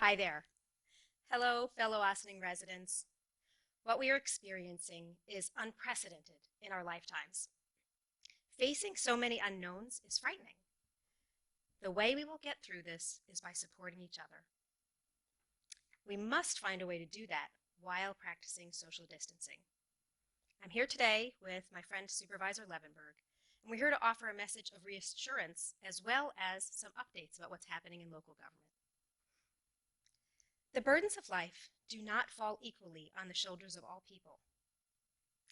Hi there. Hello, fellow Ossining residents. What we are experiencing is unprecedented in our lifetimes. Facing so many unknowns is frightening. The way we will get through this is by supporting each other. We must find a way to do that while practicing social distancing. I'm here today with my friend Supervisor Levenberg, and we're here to offer a message of reassurance as well as some updates about what's happening in local government. The burdens of life do not fall equally on the shoulders of all people,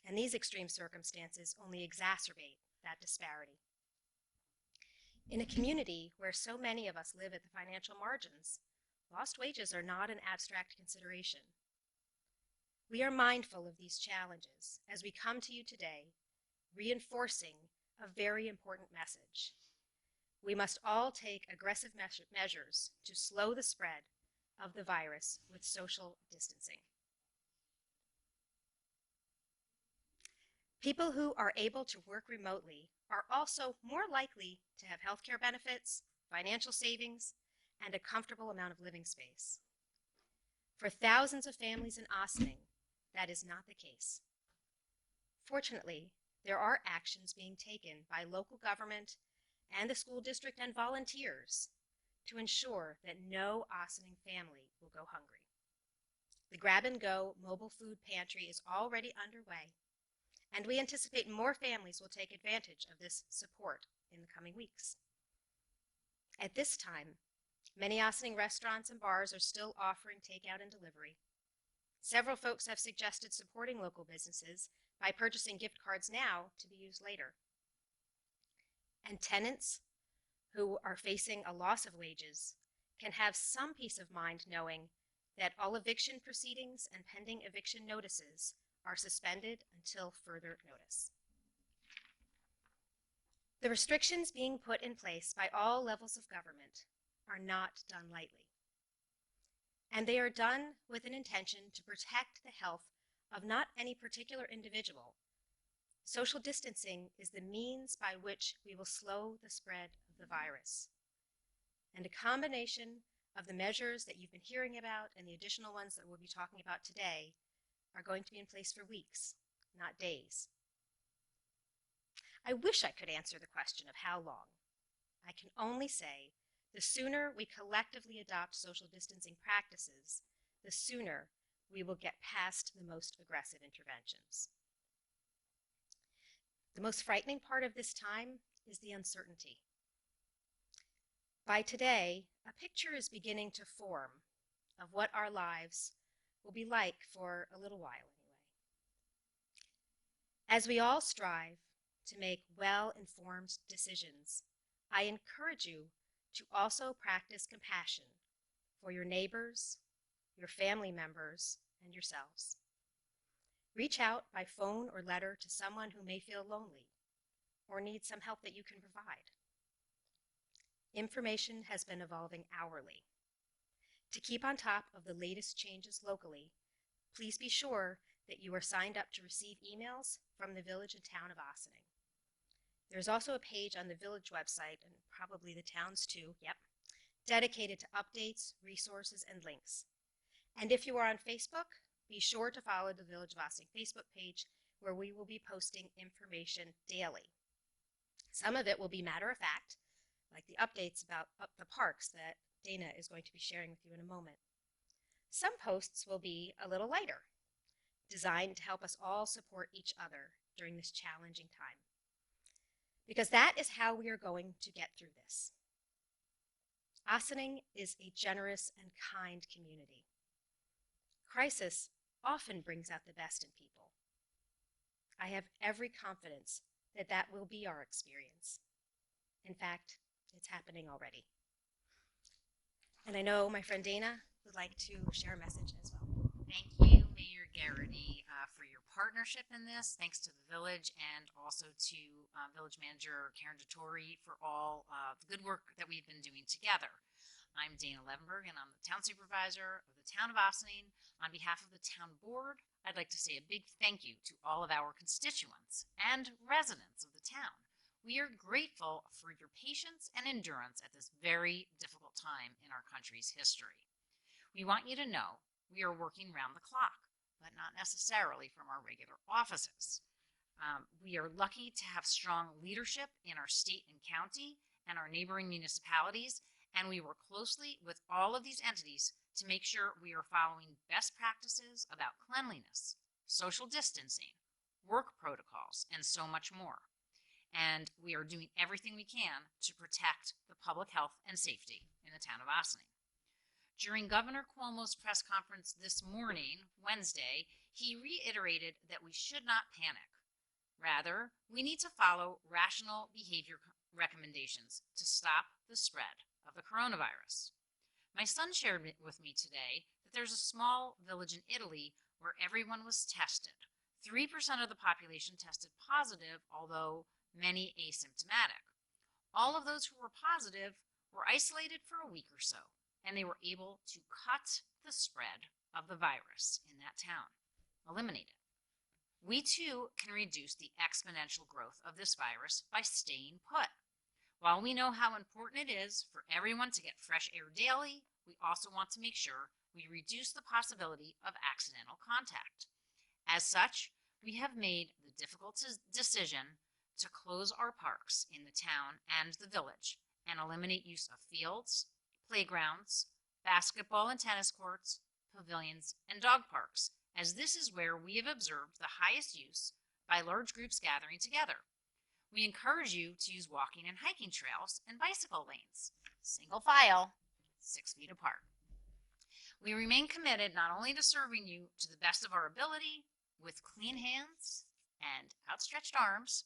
and these extreme circumstances only exacerbate that disparity. In a community where so many of us live at the financial margins, lost wages are not an abstract consideration. We are mindful of these challenges as we come to you today, reinforcing a very important message. We must all take aggressive measures to slow the spread of the virus with social distancing. People who are able to work remotely are also more likely to have healthcare benefits, financial savings, and a comfortable amount of living space. For thousands of families in Ossining, that is not the case. Fortunately, there are actions being taken by local government and the school district and volunteers to ensure that no Ossining family will go hungry. The Grab and Go mobile food pantry is already underway, and we anticipate more families will take advantage of this support in the coming weeks. At this time, many Ossining restaurants and bars are still offering takeout and delivery. Several folks have suggested supporting local businesses by purchasing gift cards now to be used later. And tenants who are facing a loss of wages can have some peace of mind knowing that all eviction proceedings and pending eviction notices are suspended until further notice. The restrictions being put in place by all levels of government are not done lightly, and they are done with an intention to protect the health of not any particular individual. Social distancing is the means by which we will slow the spread of the virus. And a combination of the measures that you've been hearing about and the additional ones that we'll be talking about today are going to be in place for weeks, not days. I wish I could answer the question of how long. I can only say the sooner we collectively adopt social distancing practices, the sooner we will get past the most aggressive interventions. The most frightening part of this time is the uncertainty. By today, a picture is beginning to form of what our lives will be like for a little while anyway. As we all strive to make well-informed decisions, I encourage you to also practice compassion for your neighbors, your family members, and yourselves. Reach out by phone or letter to someone who may feel lonely or need some help that you can provide. Information has been evolving hourly. To keep on top of the latest changes locally, please be sure that you are signed up to receive emails from the village and town of Ossining. There's also a page on the village website, and probably the town's too, dedicated to updates, resources, and links. And if you are on Facebook, be sure to follow the Village of Ossining Facebook page, where we will be posting information daily. Some of it will be matter of fact, like the updates about the parks that Dana is going to be sharing with you in a moment. Some posts will be a little lighter, designed to help us all support each other during this challenging time. Because that is how we are going to get through this. Ossining is a generous and kind community. Crisis often brings out the best in people. I have every confidence that that will be our experience. In fact, it's happening already. And I know my friend Dana would like to share a message as well. Thank you, Mayor Garrity, for your partnership in this. Thanks to the village and also to Village Manager Karen DeTore for all the good work that we've been doing together. I'm Dana Levenberg, and I'm the Town Supervisor of the Town of Ossining. On behalf of the Town Board, I'd like to say a big thank you to all of our constituents and residents of the town. We are grateful for your patience and endurance at this very difficult time in our country's history. We want you to know we are working round the clock, but not necessarily from our regular offices. We are lucky to have strong leadership in our state and county and our neighboring municipalities, and we work closely with all of these entities to make sure we are following best practices about cleanliness, social distancing, work protocols, and so much more. And we are doing everything we can to protect the public health and safety in the town of Ossining. During Governor Cuomo's press conference this morning, Wednesday, he reiterated that we should not panic. Rather, we need to follow rational behavior recommendations to stop the spread of the coronavirus. My son shared with me today that there's a small village in Italy where everyone was tested. 3% of the population tested positive, although many asymptomatic. All of those who were positive were isolated for a week or so, and they were able to cut the spread of the virus in that town, eliminate it. We too can reduce the exponential growth of this virus by staying put. While we know how important it is for everyone to get fresh air daily, we also want to make sure we reduce the possibility of accidental contact. As such, we have made the difficult decision to close our parks in the town and the village and eliminate use of fields, playgrounds, basketball and tennis courts, pavilions, and dog parks, as this is where we have observed the highest use by large groups gathering together. We encourage you to use walking and hiking trails and bicycle lanes, single file, 6 feet apart. We remain committed not only to serving you to the best of our ability with clean hands and outstretched arms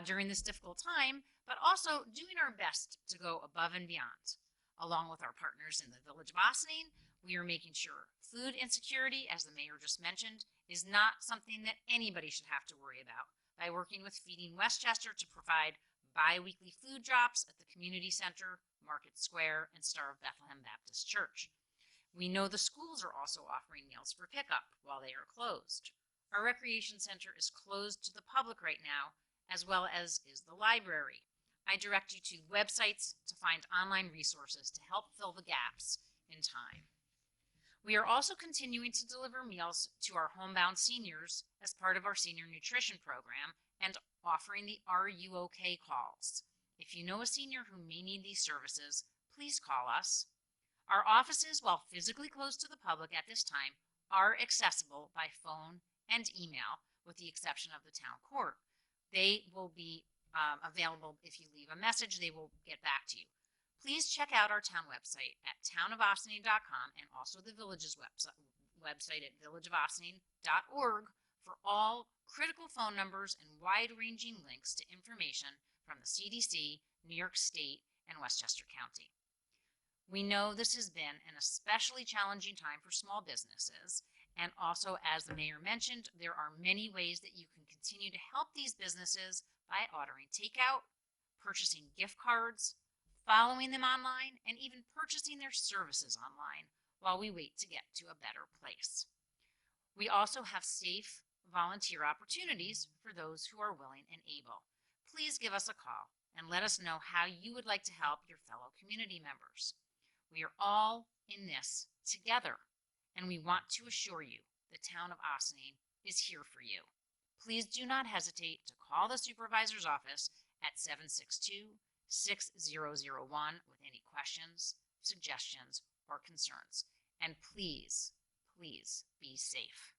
during this difficult time, but also doing our best to go above and beyond. Along with our partners in the Village of Ossining, we are making sure food insecurity, as the mayor just mentioned, is not something that anybody should have to worry about by working with Feeding Westchester to provide bi-weekly food drops at the community center, Market Square, and Star of Bethlehem Baptist Church. We know the schools are also offering meals for pickup while they are closed. Our recreation center is closed to the public right now, as well as is the library. I direct you to websites to find online resources to help fill the gaps in time. We are also continuing to deliver meals to our homebound seniors as part of our senior nutrition program and offering the Are You OK calls. If you know a senior who may need these services, please call us. Our offices, while physically closed to the public at this time, are accessible by phone and email, with the exception of the town court. They will be available if you leave a message. They will get back to you. Please check out our town website at townofossining.com and also the village's website at villageofossining.org for all critical phone numbers and wide-ranging links to information from the CDC, New York State, and Westchester County. We know this has been an especially challenging time for small businesses, and also, as the mayor mentioned, there are many ways that you can continue to help these businesses by ordering takeout, purchasing gift cards, following them online, and even purchasing their services online while we wait to get to a better place. We also have safe volunteer opportunities for those who are willing and able. Please give us a call and let us know how you would like to help your fellow community members. We are all in this together, and we want to assure you the town of Ossining is here for you. Please do not hesitate to call the supervisor's office at 762-6001 with any questions, suggestions, or concerns. And please, please be safe.